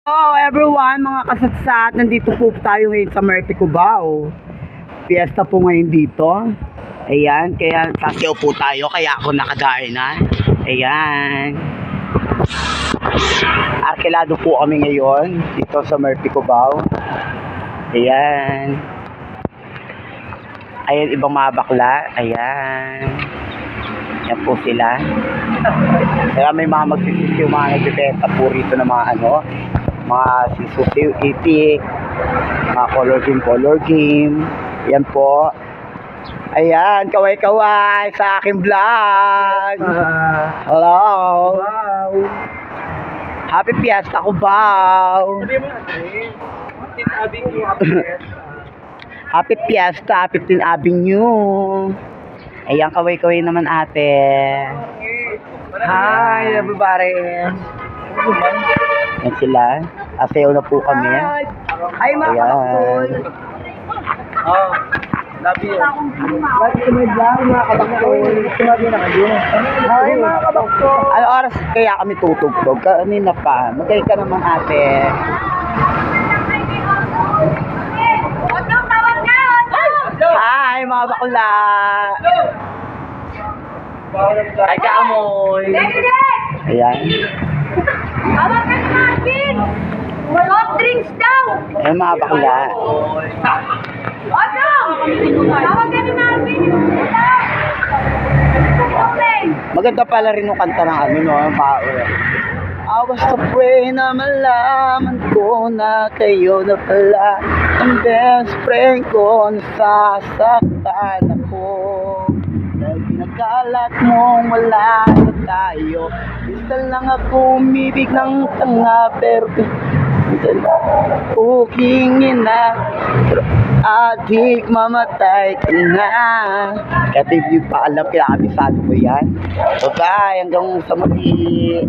Hello everyone, mga kasatsat, nandito po tayo ngayon sa Murphy, Cubao. Fiesta po ngayon dito. Ayan, kaya sasayaw po tayo, kaya ako nakagaya na. Ayan. Arkilado po kami ngayon dito sa Murphy, Cubao. Ayan. Ayan, ibang mga bakla. Ayan. Yan po sila. Kaya may mga magsisisiw, mga nagbibenta po rito ng mga mga sisusiw, itik, mga color game. Yan po. Ayan, kaway-kaway sa aking vlog. Hello. Wow! Happy Fiesta, Cubao. Sabi mo Happy Fiesta, 15 Avenue. Ayan, kaway-kaway naman ate. Hi, everybody. Yan sila. Asayaw na po kami. Hi, mga kabaktoy. Oh, love you. Love you, my vlog, mga kabaktoy. Sumabi na kayo. Hi, mga kabaktoy. Ano oras kaya kami tutugtog? Kanina pa. Magkaya ka naman ate. Hi, mga bakla. Hi, kaamoy. Ayan. Tawag ka natin! Soft drinks daw! Ayan, mga bakla. Ano? Tawag ka natin! Okay. Maganda pala rin yung kanta ng I was afraid na malaman ko na kayo na pala ang best friend ko, nasasaktan ako dahil pinagkalat mong wala na tayo. Isa lang ako umibig ng tanga pero ukingin na adik mamatay ka na. Kaya hindi pa alam, kinakabisado ko yan. So bye, hanggang sa muli.